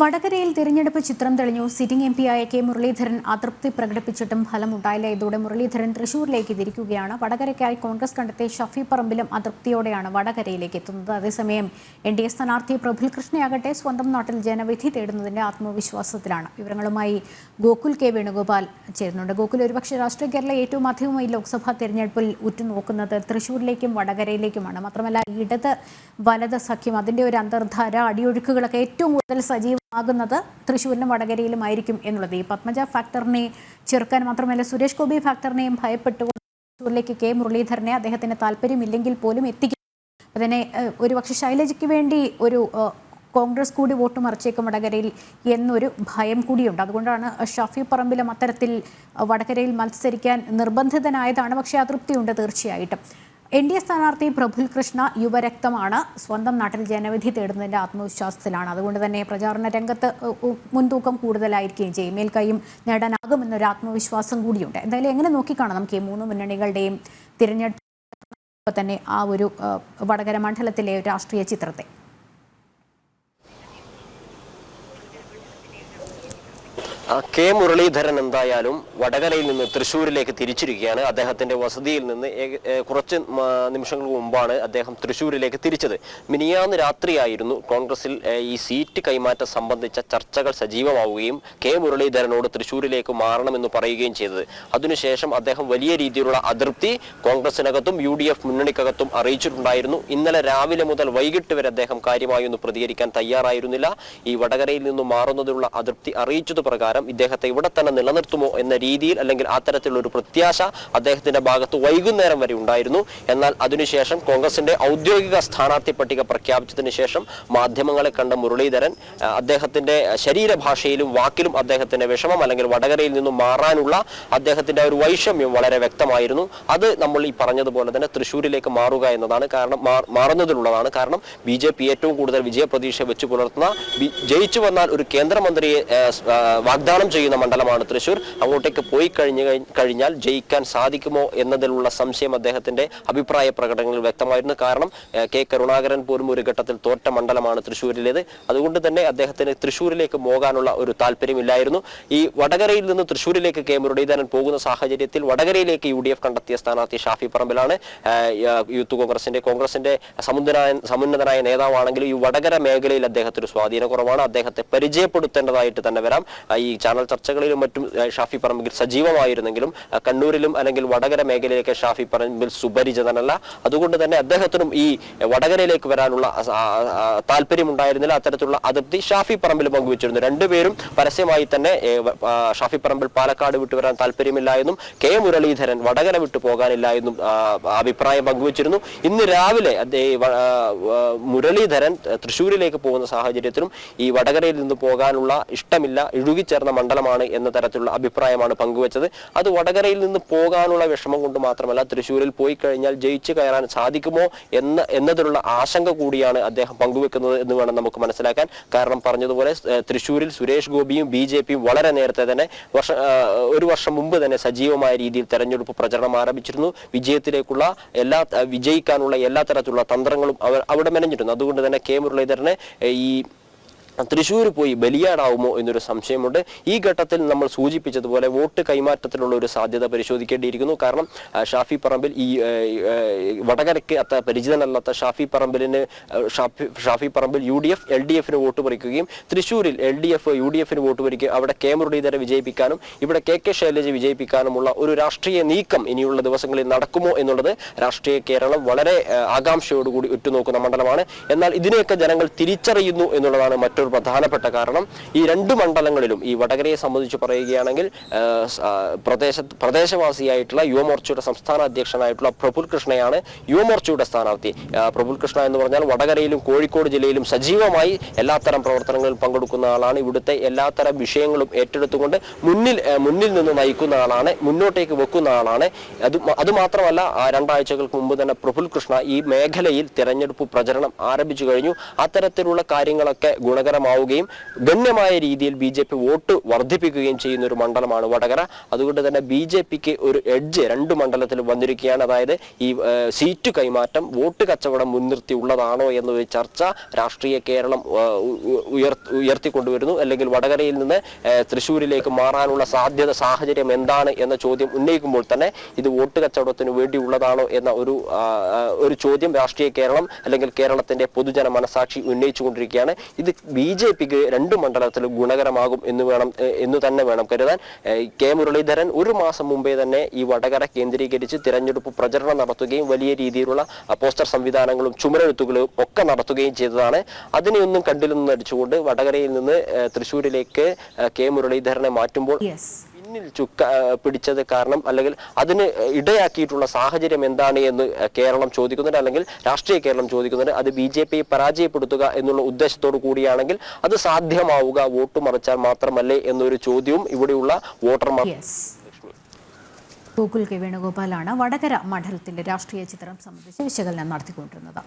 വടകരയിൽ തിരഞ്ഞെടുപ്പ് ചിത്രം തെളിഞ്ഞു. സിറ്റിംഗ് എംപിയായ കെ മുരളീധരൻ അതൃപ്തി പ്രകടിപ്പിച്ചിട്ടും ഫലമുണ്ടായില്ല. ഇതോടെ മുരളീധരൻ തൃശൂരിലേക്ക് തിരിക്കുകയാണ്. വടകരയ്ക്കായി കോൺഗ്രസ് കണ്ടെത്തിയ ഷഫി പറമ്പിലും അതൃപ്തിയോടെയാണ് വടകരയിലേക്ക് എത്തുന്നത്. അതേസമയം NDA സ്ഥാനാർത്ഥി പ്രഫുൽ കൃഷ്ണയാകട്ടെ സ്വന്തം നാട്ടിൽ ജനവിധി തേടുന്നതിന്റെ ആത്മവിശ്വാസത്തിലാണ്. വിവരങ്ങളുമായി ഗോകുൽ കെ വേണുഗോപാൽ ചേരുന്നുണ്ട്. ഗോകുൽ, ഒരുപക്ഷെ രാഷ്ട്രീയ കേരള ഏറ്റവും അധികമായി ലോക്സഭാ തെരഞ്ഞെടുപ്പിൽ ഉറ്റുനോക്കുന്നത് തൃശൂരിലേക്കും വടകരയിലേക്കുമാണ്. മാത്രമല്ല, ഇടത് വലത് സഖ്യം അതിന്റെ ഒരു അന്തർധാര അടിയൊഴുക്കുകളൊക്കെ ഏറ്റവും കൂടുതൽ സജീവമാകുന്നത് തൃശ്ശൂരിലും വടകരയിലുമായിരിക്കും എന്നുള്ളത്. ഈ പത്മജ ഫാക്ടറിനെ ചെറുക്കാൻ മാത്രമല്ല, സുരേഷ് ഗോപി ഫാക്ടറിനെയും ഭയപ്പെട്ടുകൊണ്ട് തൃശ്ശൂരിലേക്ക് കെ മുരളീധരനെ അദ്ദേഹത്തിന് താല്പര്യമില്ലെങ്കിൽ പോലും എത്തിക്കും. അതിനെ ഒരുപക്ഷെ ശൈലജയ്ക്ക് വേണ്ടി ഒരു കോൺഗ്രസ് കൂടി വോട്ട് മറിച്ചേക്കും വടകരയിൽ എന്നൊരു ഭയം കൂടിയുണ്ട്. അതുകൊണ്ടാണ് ഷഫി പറമ്പിലും അത്തരത്തിൽ വടകരയിൽ മത്സരിക്കാൻ നിർബന്ധിതനായതാണ്. പക്ഷേ അതൃപ്തിയുണ്ട് തീർച്ചയായിട്ടും. NDA സ്ഥാനാർത്ഥി പ്രഫുൽ കൃഷ്ണ യുവരക്തമാണ്. സ്വന്തം നാട്ടിൽ ജനവിധി തേടുന്നതിന്റെ ആത്മവിശ്വാസത്തിലാണ്. അതുകൊണ്ട് തന്നെ പ്രചാരണ രംഗത്ത് മുൻതൂക്കം കൂടുതലായിരിക്കുകയും ചെയ്യും. മേൽക്കൈയും നേടാനാകുമെന്നൊരു ആത്മവിശ്വാസം കൂടിയുണ്ട്. എന്തായാലും എങ്ങനെ നോക്കിക്കാണാം നമുക്ക് ഈ മൂന്ന് മുന്നണികളുടെയും തിരഞ്ഞെടുപ്പ് തന്നെ ആ ഒരു വടകര മണ്ഡലത്തിലെ രാഷ്ട്രീയ ചിത്രത്തെ? കെ മുരളീധരൻ എന്തായാലും വടകരയിൽ നിന്ന് തൃശ്ശൂരിലേക്ക് തിരിച്ചിരിക്കുകയാണ്. അദ്ദേഹത്തിന്റെ വസതിയിൽ നിന്ന് കുറച്ച് നിമിഷങ്ങൾക്ക് മുമ്പാണ് അദ്ദേഹം തൃശ്ശൂരിലേക്ക് തിരിച്ചത്. മിനിയാന്ന് രാത്രിയായിരുന്നു കോൺഗ്രസിൽ ഈ സീറ്റ് കൈമാറ്റം സംബന്ധിച്ച ചർച്ചകൾ സജീവമാവുകയും കെ മുരളീധരനോട് തൃശ്ശൂരിലേക്ക് മാറണമെന്ന് പറയുകയും ചെയ്തത്. അതിനുശേഷം അദ്ദേഹം വലിയ രീതിയിലുള്ള അതൃപ്തി കോൺഗ്രസിനകത്തും UDF മുന്നണിക്കകത്തും അറിയിച്ചിട്ടുണ്ടായിരുന്നു. ഇന്നലെ രാവിലെ മുതൽ വൈകിട്ട് വരെ അദ്ദേഹം കാര്യമായൊന്നും പ്രതികരിക്കാൻ തയ്യാറായിരുന്നില്ല. ഈ വടകരയിൽ നിന്നും മാറുന്നതിനുള്ള അതൃപ്തി അറിയിച്ചത് പ്രകാരം ഇദ്ദേഹത്തെ ഇവിടെ തന്നെ നിലനിർത്തുമോ എന്ന രീതിയിൽ അല്ലെങ്കിൽ അത്തരത്തിലുള്ള ഒരു പ്രത്യാശ അദ്ദേഹത്തിന്റെ ഭാഗത്ത് വൈകുന്നേരം വരെ ഉണ്ടായിരുന്നു. എന്നാൽ അതിനുശേഷം കോൺഗ്രസിന്റെ ഔദ്യോഗിക സ്ഥാനാർത്ഥി പട്ടിക പ്രഖ്യാപിച്ചതിന് ശേഷം മാധ്യമങ്ങളെ കണ്ട മുരളീധരൻ അദ്ദേഹത്തിന്റെ ശരീരഭാഷയിലും വാക്കിലും അദ്ദേഹത്തിന്റെ വിഷമം അല്ലെങ്കിൽ വടകരയിൽ നിന്നും മാറാനുള്ള അദ്ദേഹത്തിന്റെ ഒരു വൈഷമ്യം വളരെ വ്യക്തമായിരുന്നു. അത് നമ്മൾ ഈ പറഞ്ഞതുപോലെ തന്നെ തൃശ്ശൂരിലേക്ക് മാറുക എന്നതാണ്. കാരണം മാറുന്നതിലുള്ളതാണ്. കാരണം BJP ഏറ്റവും കൂടുതൽ വിജയപ്രതീക്ഷ വെച്ച് പുലർത്തുന്ന ജയിച്ചു വന്നാൽ ഒരു കേന്ദ്രമന്ത്രിയെ വാഗ്ദാനം ചെയ്യുന്ന മണ്ഡലമാണ് തൃശ്ശൂർ. അങ്ങോട്ടേക്ക് പോയി കഴിഞ്ഞാൽ ജയിക്കാൻ സാധിക്കുമോ എന്നതിലുള്ള സംശയം അദ്ദേഹത്തിന്റെ അഭിപ്രായ പ്രകടനങ്ങളിൽ വ്യക്തമായിരുന്നു. കാരണം കെ കരുണാകരൻ പോലും ഒരു ഘട്ടത്തിൽ തോറ്റ മണ്ഡലമാണ് തൃശ്ശൂരിലേത്. അതുകൊണ്ട് തന്നെ അദ്ദേഹത്തിന് തൃശ്ശൂരിലേക്ക് പോകാനുള്ള ഒരു താല്പര്യമില്ലായിരുന്നു. ഈ വടകരയിൽ നിന്ന് തൃശ്ശൂരിലേക്ക് കെ മുരളീധരൻ പോകുന്ന സാഹചര്യത്തിൽ വടകരയിലേക്ക് UDF കണ്ടെത്തിയ സ്ഥാനാർത്ഥി ഷാഫി പറമ്പിലാണ്. യൂത്ത് കോൺഗ്രസിന്റെ സമുന്നതനായ നേതാവാണെങ്കിലും ഈ വടകര മേഖലയിൽ അദ്ദേഹത്തിന് സ്വാധീന കുറവാണ്. അദ്ദേഹത്തെ പരിചയപ്പെടുത്തേണ്ടതായിട്ട് തന്നെ വരാം. ഈ ചാനൽ ചർച്ചകളിലും മറ്റും ഷാഫി പറമ്പിൽ സജീവമായിരുന്നെങ്കിലും കണ്ണൂരിലും അല്ലെങ്കിൽ വടകര മേഖലയിലേക്ക് ഷാഫി പറമ്പിൽ സുപരിചിതനല്ല. അതുകൊണ്ട് തന്നെ അദ്ദേഹത്തിനും ഈ വടകരയിലേക്ക് വരാനുള്ള താല്പര്യമുണ്ടായിരുന്നില്ല. അത്തരത്തിലുള്ള അതൃപ്തി ഷാഫി പറമ്പിൽ പങ്കുവച്ചിരുന്നു. രണ്ടുപേരും പരസ്യമായി തന്നെ ഷാഫി പറമ്പിൽ പാലക്കാട് വിട്ടുവരാൻ താല്പര്യമില്ല എന്നും കെ മുരളീധരൻ വടകര വിട്ടു പോകാനില്ല എന്നും അഭിപ്രായം പങ്കുവച്ചിരുന്നു. ഇന്ന് രാവിലെ മുരളീധരൻ തൃശ്ശൂരിലേക്ക് പോകുന്ന സാഹചര്യത്തിലും ഈ വടകരയിൽ നിന്ന് പോകാനുള്ള ഇഷ്ടമില്ല, ഇഴുകിച്ചേർന്ന മണ്ഡലമാണ് എന്ന തരത്തിലുള്ള അഭിപ്രായമാണ് പങ്കുവച്ചത്. അത് വടകരയിൽ നിന്ന് പോകാനുള്ള വിഷമം കൊണ്ട് മാത്രമല്ല, തൃശ്ശൂരിൽ പോയി കഴിഞ്ഞാൽ ജയിച്ചു കയറാൻ സാധിക്കുമോ എന്നതിലുള്ള ആശങ്ക കൂടിയാണ് അദ്ദേഹം പങ്കുവെക്കുന്നത് എന്ന് വേണം നമുക്ക് മനസ്സിലാക്കാൻ. കാരണം പറഞ്ഞതുപോലെ തൃശ്ശൂരിൽ സുരേഷ് ഗോപിയും BJPയും വളരെ നേരത്തെ തന്നെ ഒരു വർഷം മുമ്പ് തന്നെ സജീവമായ രീതിയിൽ തെരഞ്ഞെടുപ്പ് പ്രചരണം ആരംഭിച്ചിരുന്നു. വിജയിക്കാനുള്ള എല്ലാ തരത്തിലുള്ള തന്ത്രങ്ങളും അവിടെ മെനഞ്ഞിരുന്നു. അതുകൊണ്ട് തന്നെ കെ മുരളീധരനെ ഈ തൃശ്ശൂർ പോയി ബലിയാടാവുമോ എന്നൊരു സംശയമുണ്ട്. ഈ ഘട്ടത്തിൽ നമ്മൾ സൂചിപ്പിച്ചതുപോലെ വോട്ട് കൈമാറ്റത്തിലുള്ള ഒരു സാധ്യത പരിശോധിക്കേണ്ടിയിരിക്കുന്നു. കാരണം ഷാഫി പറമ്പിൽ ഈ വടകരയ്ക്ക് അത്ര പരിചിതനല്ലാത്ത ഷാഫി പറമ്പിൽ UDF LDFന് വോട്ട് പറിക്കുകയും തൃശ്ശൂരിൽ LDF UDFന് വോട്ട് പറിക്കുകയും അവിടെ കെ മുരളീധരനെ വിജയിപ്പിക്കാനും ഇവിടെ KK ശൈലജ വിജയിപ്പിക്കാനുമുള്ള ഒരു രാഷ്ട്രീയ നീക്കം ഇനിയുള്ള ദിവസങ്ങളിൽ നടക്കുമോ എന്നുള്ളത് രാഷ്ട്രീയ കേരളം വളരെ ആകാംക്ഷയോടുകൂടി ഉറ്റുനോക്കുന്ന മണ്ഡലമാണ്. എന്നാൽ ഇതിനെയൊക്കെ ജനങ്ങൾ തിരിച്ചറിയുന്നു എന്നുള്ളതാണ് മറ്റൊരു പ്രധാനപ്പെട്ട കാരണം. ഈ രണ്ട് മണ്ഡലങ്ങളിലും ഈ വടകരയെ സംബന്ധിച്ച് പറയുകയാണെങ്കിൽ പ്രദേശവാസിയായിട്ടുള്ള യുവമോർച്ചയുടെ സംസ്ഥാന അധ്യക്ഷനായിട്ടുള്ള പ്രഫുൽ കൃഷ്ണയാണ് യുവമോർച്ചയുടെ സ്ഥാനാർത്ഥി. പ്രഫുൽ കൃഷ്ണ എന്ന് പറഞ്ഞാൽ വടകരയിലും കോഴിക്കോട് ജില്ലയിലും സജീവമായി എല്ലാത്തരം പ്രവർത്തനങ്ങളിലും പങ്കെടുക്കുന്ന ആളാണ്. ഇവിടുത്തെ എല്ലാത്തരം വിഷയങ്ങളും ഏറ്റെടുത്തുകൊണ്ട് മുന്നിൽ നിന്ന് നയിക്കുന്ന ആളാണ്, മുന്നോട്ടേക്ക് വെക്കുന്ന ആളാണ്. അതുമാത്രമല്ല, 2 ആഴ്ചകൾക്ക് മുമ്പ് തന്നെ പ്രഫുൽ കൃഷ്ണ ഈ മേഖലയിൽ തെരഞ്ഞെടുപ്പ് പ്രചരണം ആരംഭിച്ചു കഴിഞ്ഞു. അത്തരത്തിലുള്ള കാര്യങ്ങളൊക്കെ ഗുണകരമായി ഗുണകരമാവുകയും ഗണ്യമായ രീതിയിൽ BJP വോട്ട് വർദ്ധിപ്പിക്കുകയും ചെയ്യുന്ന ഒരു മണ്ഡലമാണ് വടകര. അതുകൊണ്ട് തന്നെ BJPക്ക് ഒരു എഡ്ജ് 2 മണ്ഡലത്തിലും വന്നിരിക്കുകയാണ്. അതായത് ഈ സീറ്റ് കൈമാറ്റം വോട്ട് കച്ചവടം മുൻനിർത്തി ഉള്ളതാണോ എന്നൊരു ചർച്ച രാഷ്ട്രീയ കേരളം ഉയർത്തിക്കൊണ്ടുവരുന്നു. അല്ലെങ്കിൽ വടകരയിൽ നിന്ന് തൃശ്ശൂരിലേക്ക് മാറാനുള്ള സാഹചര്യം എന്താണ് എന്ന ചോദ്യം ഉന്നയിക്കുമ്പോൾ തന്നെ ഇത് വോട്ട് കച്ചവടത്തിന് വേണ്ടിയുള്ളതാണോ എന്ന ഒരു ചോദ്യം രാഷ്ട്രീയ കേരളം അല്ലെങ്കിൽ കേരളത്തിന്റെ പൊതുജന മനസാക്ഷി ഉന്നയിച്ചുകൊണ്ടിരിക്കുകയാണ്. ഇത് BJPക്ക് 2 മണ്ഡലത്തിലും ഗുണകരമാകും എന്ന് തന്നെ വേണം കരുതാൻ. കെ മുരളീധരൻ ഒരു മാസം മുമ്പേ തന്നെ ഈ വടകര കേന്ദ്രീകരിച്ച് തിരഞ്ഞെടുപ്പ് പ്രചരണം നടത്തുകയും വലിയ രീതിയിലുള്ള പോസ്റ്റർ സംവിധാനങ്ങളും ചുമരെഴുത്തുകളും ഒക്കെ നടത്തുകയും ചെയ്തതാണ്. അതിനെയൊന്നും കണ്ടില്ലെന്ന് നടിച്ചുകൊണ്ട് വടകരയിൽ നിന്ന് തൃശ്ശൂരിലേക്ക് കെ മുരളീധരനെ മാറ്റുമ്പോൾ പിന്നിൽ പിടിച്ചത് കാരണം അല്ലെങ്കിൽ അതിന് ഇടയാക്കിയിട്ടുള്ള സാഹചര്യം എന്താണ് എന്ന് കേരളം ചോദിക്കുന്നുണ്ട്, അല്ലെങ്കിൽ രാഷ്ട്രീയ കേരളം ചോദിക്കുന്നുണ്ട്. അത് BJPയെ പരാജയപ്പെടുത്തുക എന്നുള്ള ഉദ്ദേശത്തോടു കൂടിയാണെങ്കിൽ അത് സാധ്യമാവുക വോട്ട് മറിച്ചാൽ മാത്രമല്ലേ എന്നൊരു ചോദ്യവും ഇവിടെയുള്ള വോട്ടർമാർ. ഗോകുൽ കെ വേണുഗോപാലാണ് വടകര മണ്ഡലത്തിന്റെ രാഷ്ട്രീയ ചിത്രം സംബന്ധിച്ച് വിശകലനം നടത്തിക്കൊണ്ടിരുന്നത്.